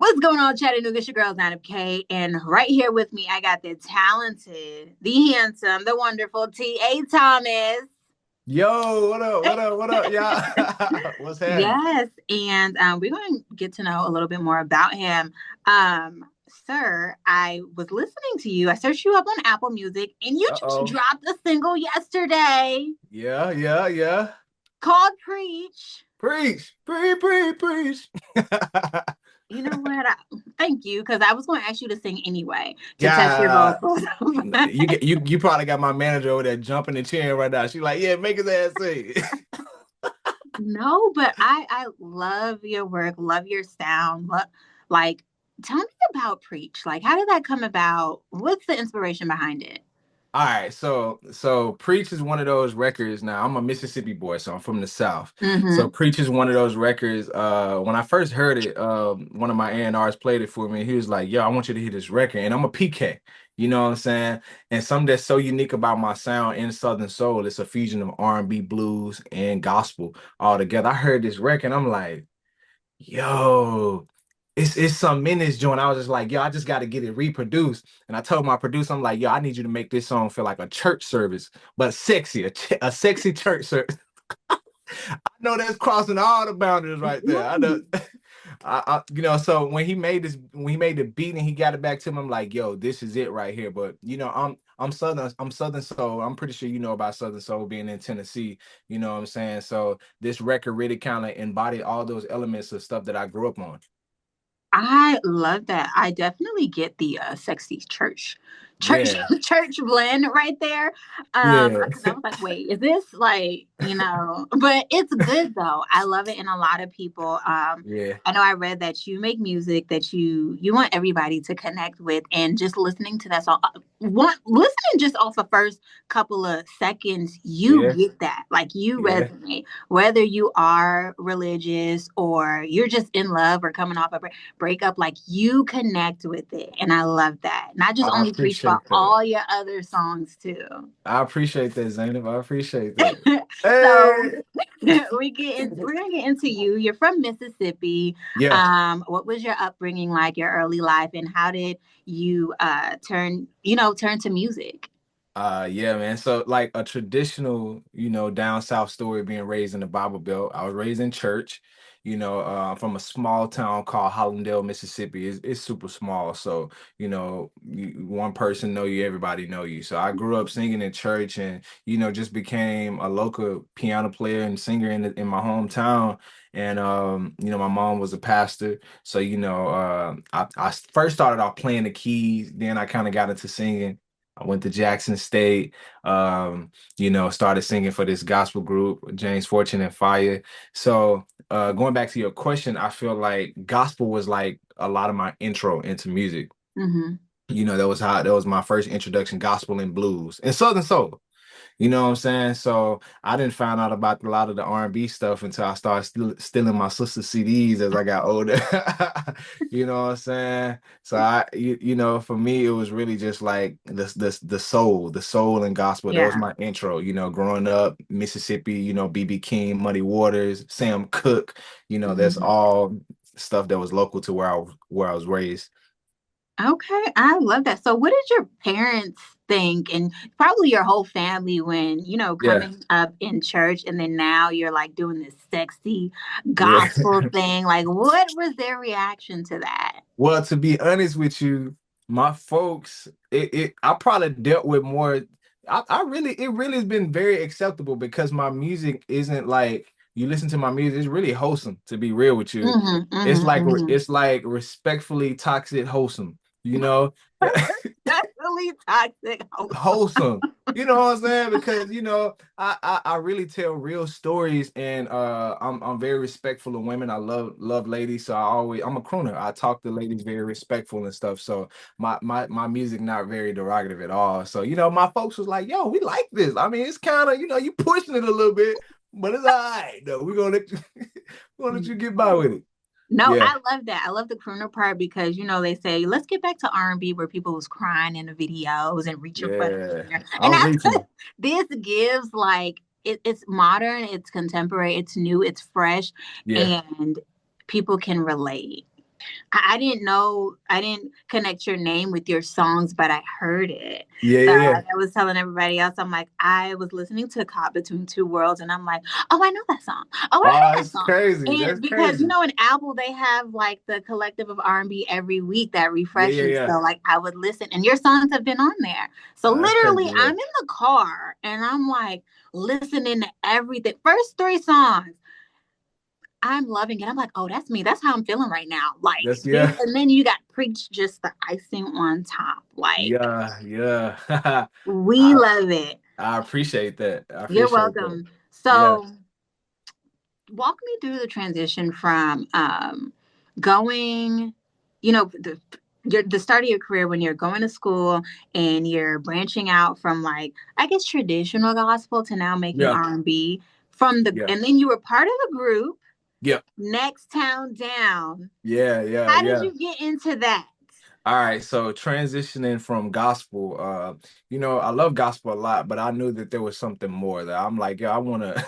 What's going on, Chattanooga? It's your girl, Nana K. And right here with me, I got the talented, the handsome, the wonderful T.A. Thomas. Yo, what up? What up? What up? Yeah. What's happening? Yes. And we're going to get to know a little bit more about him. Um, Sir, I was listening to you. I searched you up on Apple Music, and you just Uh-oh. dropped a single yesterday Yeah, yeah, yeah. called Preach. Preach, preach, preach, preach. You know what? Thank you, because I was going to ask you to sing anyway to test your Yeah. vocals. You probably got my manager over there jumping and cheering right now. She's like, yeah, make his ass sing. No, but I love your work, love your sound. Like, tell me about Preach. Like, how did that come about? What's the inspiration behind it? All right, so Preach is one of those records. Now I'm a Mississippi boy, so I'm from the South. So Mm-hmm. Preach is one of those records. When I first heard it, one of my A&Rs played it for me. He was like, "Yo, I want you to hear this record," and I'm a PK. You know what I'm saying? And something that's so unique about my sound in Southern Soul, it's a fusion of R&B, blues, and gospel all together. I heard this record, and I'm like, yo, it's something in this joint. I was just like, yo, I just got to get it reproduced. And I told my producer, I'm like, yo, I need you to make this song feel like a church service, but sexy, a sexy church service. I know that's crossing all the boundaries right there. I know. So when he made the beat and he got it back to me, I'm like, yo, this is it right here. But I'm Southern Soul. I'm pretty sure you know about Southern Soul being in Tennessee. You know what I'm saying? So this record really kind of embodied all those elements of stuff that I grew up on. I love that. I definitely get the sexy church Yeah, church blend right there. yeah, Because I was like, wait, is this like, but it's good though. I love it. And a lot of people, yeah, I know I read that you make music that you want everybody to connect with, and just listening to that song, listening just off the first couple of seconds, you yeah, get that. Like you yeah. resonate, whether you are religious or you're just in love or coming off a breakup, like you connect with it. And I love that. Not just I only Preach, but appreciate that. all your other songs too. I appreciate that, Zainab. I appreciate that. So Hey, we're gonna get into you. You're from Mississippi. yeah. What was your upbringing like, your early life, and how did you turn to music? Yeah, man. So like a traditional, down south story being raised in the Bible Belt. I was raised in church, from a small town called Hollandale, Mississippi. It's super small. So, one person know you, everybody know you. So I grew up singing in church and, just became a local piano player and singer in my hometown. And my mom was a pastor. So, I first started off playing the keys, then I kind of got into singing. I went to Jackson State, started singing for this gospel group, James Fortune and Fire. So, going back to your question, I feel like gospel was like a lot of my intro into music. Mm-hmm. That was my first introduction, gospel and blues and Southern soul. You know what I'm saying? So I didn't find out about a lot of the R&B stuff until I started stealing my sister's CDs as I got older. You know what I'm saying? So for me, it was really just like the soul and gospel. That was Yeah. my intro. Growing up Mississippi. BB King, Muddy Waters, Sam Cooke. That's Mhm. all stuff that was local to where I was raised. Okay, I love that. So, what did your parents think, and probably your whole family, when Yeah, coming up in church, and then now you're like doing this sexy yeah. gospel thing? Like, what was their reaction to that? Well, to be honest with you, my folks, I probably dealt with more. It really has been very acceptable because my music isn't like you listen to my music, it's really wholesome, to be real with you. Hmm, hmm, hmm. It's like respectfully toxic wholesome, you know? That's really toxic. Wholesome. You know what I'm saying? Because I really tell real stories and I'm very respectful of women. I love ladies, so I'm a crooner. I talk to ladies very respectful and stuff. So my music not very derogative at all. So my folks was like, yo, we like this. I mean, it's kind of, you pushing it a little bit, but it's all right though. We're gonna let you we're gonna let you get by with it. No, Yeah, I love that. I love the crooner part because they say let's get back to R&B where people was crying in the videos and reaching for the yeah. hair, and I'm that's reaching. this gives like it's modern, it's contemporary, it's new, it's fresh, Yeah. and people can relate. I didn't know, I didn't connect your name with your songs, but I heard it. Yeah, So yeah, yeah. like, I was telling everybody else, I'm like, I was listening to Caught Between Two Worlds, and I'm like, oh, I know that song. Oh, I Oh, heard that it's song. crazy. That's And because crazy. in Apple they have like the collective of R&B every week that Yeah, yeah, refreshes. yeah. So like I would listen, and your songs have been on there. So Oh, that's crazy. literally, Yeah. I'm in the car and I'm like listening to everything. First three songs. I'm loving it. I'm like, oh, that's me. That's how I'm feeling right now. Like That's this, yeah. and then you got preached just the icing on top. Like Yeah, yeah. we I love it. I appreciate that. I You're appreciate that. welcome. Yeah. So walk me through the transition from going, the start of your career when you're going to school and you're branching out from like I guess traditional gospel to now making Yeah. R&B Yeah. and then you were part of a group Yeah. Next Town Down. Yeah. Yeah. How did Yeah. you get into that? All right, so transitioning from gospel, I love gospel a lot, but I knew that there was something more that I'm like, yeah, I want to,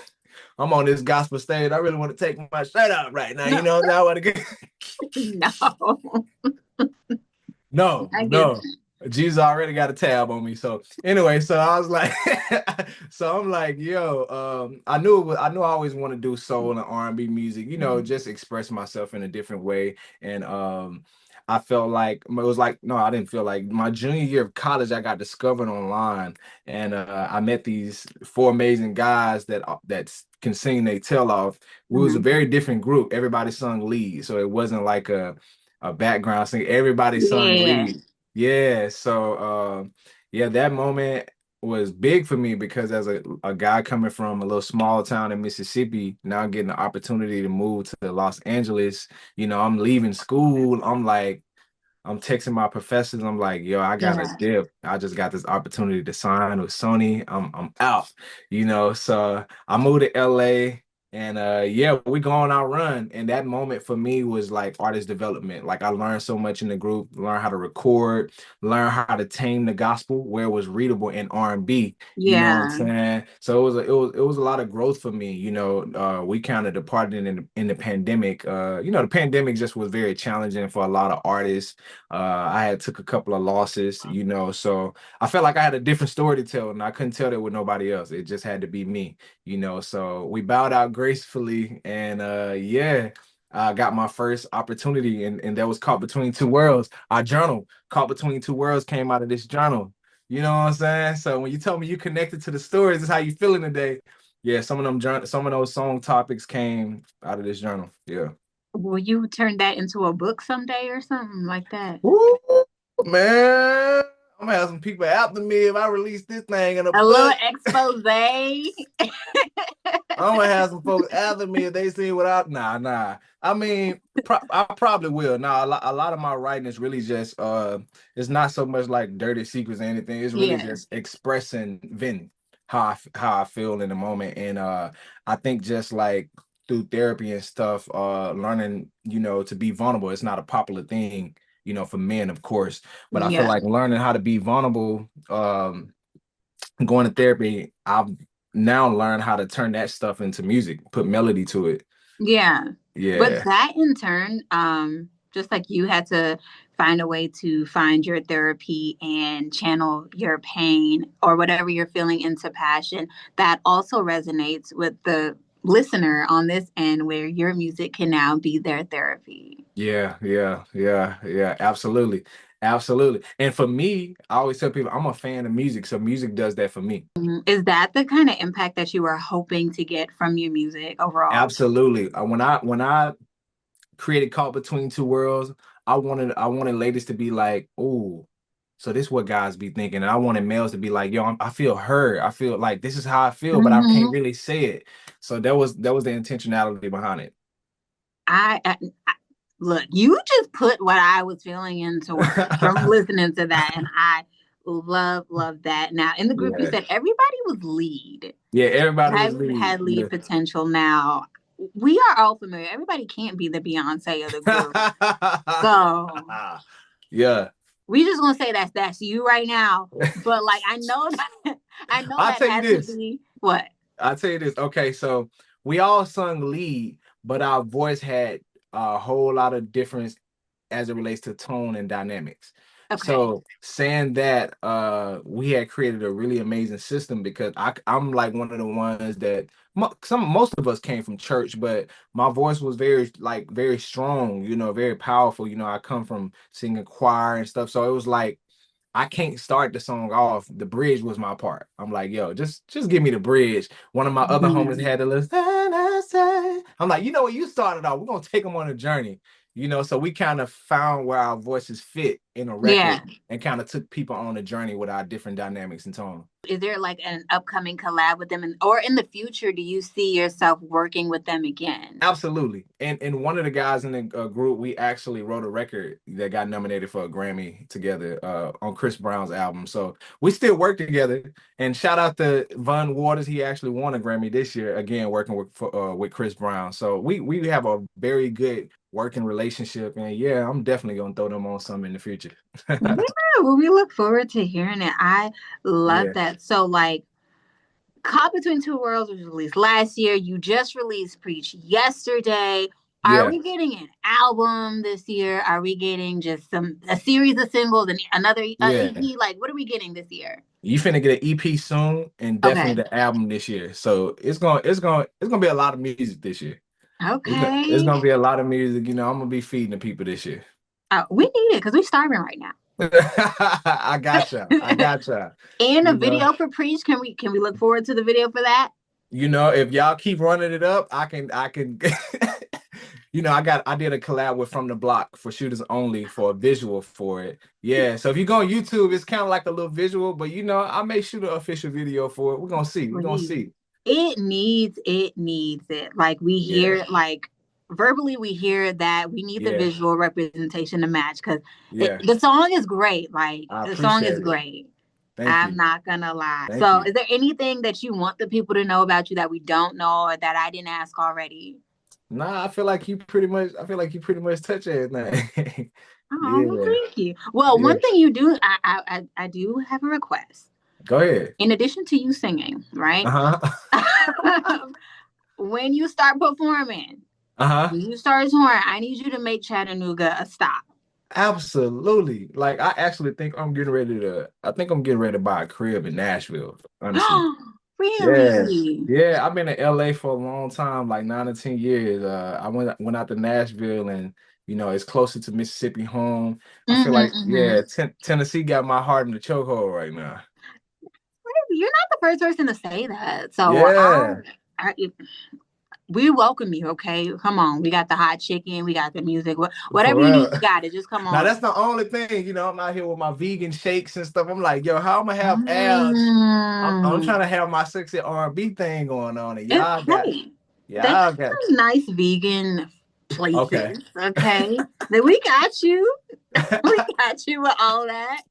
I'm on this gospel stage. I really want to take my shirt out right now. No, I want to get, no. no, I get no. Jesus already got a tab on me. So anyway, so I was like, so I'm like, yo, I knew I always want to do soul and R&B music, that. just express myself in a different way. And I felt like it was like, no, I didn't feel like my junior year of college, I got discovered online, and I met these four amazing guys that can sing they tail off. We was a Mhm. very different group. Everybody sung lead, so it wasn't like a background singer. Everybody sung Yeah, lead. Yeah, so yeah, that moment was big for me because as a guy coming from a little small town in Mississippi, now getting the opportunity to move to Los Angeles, I'm leaving school. I'm texting my professors. I'm like, yo, I got a yeah, dip. I just got this opportunity to sign with Sony. I'm out, So I moved to LA, and yeah, we go on our run. And that moment for me was like artist development. Like I learned so much in the group, learn how to record, learn how to tame the gospel where it was readable in R&B. You know what I'm yeah, saying? So it was a lot of growth for me. We kind of departed in the pandemic. The pandemic just was very challenging for a lot of artists. I had took a couple of losses, so I felt like I had a different story to tell, and I couldn't tell that with nobody else. It just had to be me, So we bowed out gracefully, and yeah, I got my first opportunity, and that was Caught Between Two Worlds. Our journal, Caught Between Two Worlds, came out of this journal. You know what I'm saying? So when you tell me you connected to the stories, this is how you feeling today. Yeah, some of those song topics came out of this journal. Yeah. will you turn that into a book someday or something like that? Woo, man. I'm gonna have some people after me if I release this thing in a A little book. expose. I'm gonna have some folks after me if they see what I nah. I mean, I probably will. Now, a lot of my writing is really just it's not so much like dirty secrets or anything. It's really Yeah, just expressing how I feel in the moment. And I think just like through therapy and stuff, learning, to be vulnerable. It's not a popular thing, for men, of course. But I feel yeah, like learning how to be vulnerable, going to therapy, I've now learned how to turn that stuff into music, put melody to it. yeah. But Yeah. that in turn, just like you had to find a way to find your therapy and channel your pain or whatever you're feeling into passion, that also resonates with the listener on this end where your music can now be their therapy. Yeah, yeah, yeah, yeah, absolutely. Absolutely. And for me, I always tell people I'm a fan of music, so music does that for me. Mhm. Is that the kind of impact that you were hoping to get from your music overall? Absolutely. When I created Caught Between Two Worlds, I wanted ladies to be like, oh, so this is what guys be thinking. And I wanted males to be like, yo, I feel hurt. I feel like this is how I feel, but I can't Hmm. really say it. So that was the intentionality behind it. I look, you just put what I was feeling into words from listening to that, and I love that. Now, in the group, you Yeah. said everybody was lead. Yeah, everybody was Everybody lead. had Yeah. lead potential. Now, we are all familiar. Everybody can't be the Beyonce of the group, so Yeah. we just gonna say that's you right now. But like, I know that I know I'll that tell you had to this. be what. I'll tell you this. Okay, so we all sung lead, but our voice had a whole lot of difference. as it relates to tone and dynamics. Okay. So saying that, we had created a really amazing system because I'm like one of the ones that most of us came from church, but my voice was very strong, very powerful. I come from singing choir and stuff, so it was like I can't start the song off. The bridge was my part. I'm like, yo, just give me the bridge. One of my other homies Mhm. had the list. And I say, I'm like, you know what? You started off. We're gonna take them on a journey. So we kind of found where our voices fit in a record Yeah. and kind of took people on a journey with our different dynamics and tone. Is there like an upcoming collab with them, or in the future, do you see yourself working with them again? Absolutely. And one of the guys in the group, we actually wrote a record that got nominated for a Grammy together on Chris Brown's album. So we still work together. And shout out to Von Waters. He actually won a Grammy this year, again, working with Chris Brown. So we have a very good working relationship. And yeah, I'm definitely gonna throw them on some in the future. Yeah, well, we look forward to hearing it. I love Yeah. that. So, like, Caught Between Two Worlds was released last year. You just released Preach yesterday. Are Yeah. we getting an album this year? Are we getting just a series of singles and another Yeah. EP? Like, what are we getting this year? You finna get an EP soon and definitely Okay. the album this year. So it's gonna be a lot of music this year. It's Okay. gonna be a lot of music. I'm gonna be feeding the people this year. We need it because we're starving right now. I gotcha. I gotcha. And a You know, video for Preach. Can we look forward to the video for that? if y'all keep running it up, I can. I did a collab with From the Block for Shooters Only for a visual for it. Yeah. So if you go on YouTube, it's kind of like a little visual, but I may shoot an official video for it. We're gonna see. We're gonna Please. see. It needs it. Like we hear Yeah. it, like verbally we hear that we need the Yeah. visual representation to match because Yeah. the song is great. Like I the song is appreciate it. great. Thank I'm you. not gonna lie. Thank So you. is there anything that you want the people to know about you that we don't know or that I didn't ask already? Nah, I feel like you pretty much touch everything. Oh, well, Yeah. thank you. Well, Yeah. one thing you do, I do have a request. Go ahead. In addition to you singing, right? Uh-huh. When you start performing, Uh-huh. when you start touring, I need you to make Chattanooga a stop. Absolutely. Like I think I'm getting ready to buy a crib in Nashville, honestly. Yeah. Really? Yeah, I've been in LA for a long time, like 9 or 10 years. I went out to Nashville and it's closer to Mississippi home. I feel Mm-hmm, like, mm-hmm. yeah, Tennessee got my heart in the chokehold right now. You're not the first person to say that. So Yeah, I we welcome you. Okay, come on. We got the hot chicken. We got the music. for Whatever you real. need, you got it. Just come Now on. that's the only thing, I'm out here with my vegan shakes and stuff. I'm like, yo, how I'm gonna have abs? I'm Mm. trying to have my sexy R&B thing going on, and Hey, they got y'all got some nice vegan okay. places. Okay, then we got you. We got you with all that.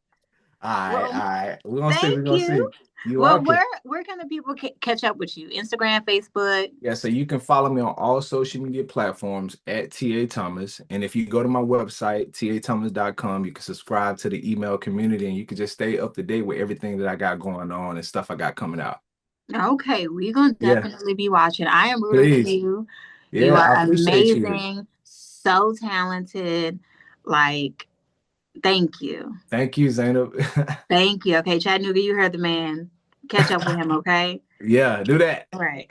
All Well, right. We're gonna see. We're thank gonna see. you. You Well, welcome. where can the people catch up with you? Instagram, Facebook. Yeah, so you can follow me on all social media platforms at TA Thomas. And if you go to my website, tathomas.com, you can subscribe to the email community and you can just stay up to date with everything that I got going on and stuff I got coming out. Okay, we're gonna Yeah, definitely be watching. I am rooting for please. you. You Yeah, are I appreciate you. amazing, so talented. Like, thank you. Thank you, Zainab. Thank you. Okay, Chattanooga, you heard the man. Catch up with him, okay? Yeah, do that. All right.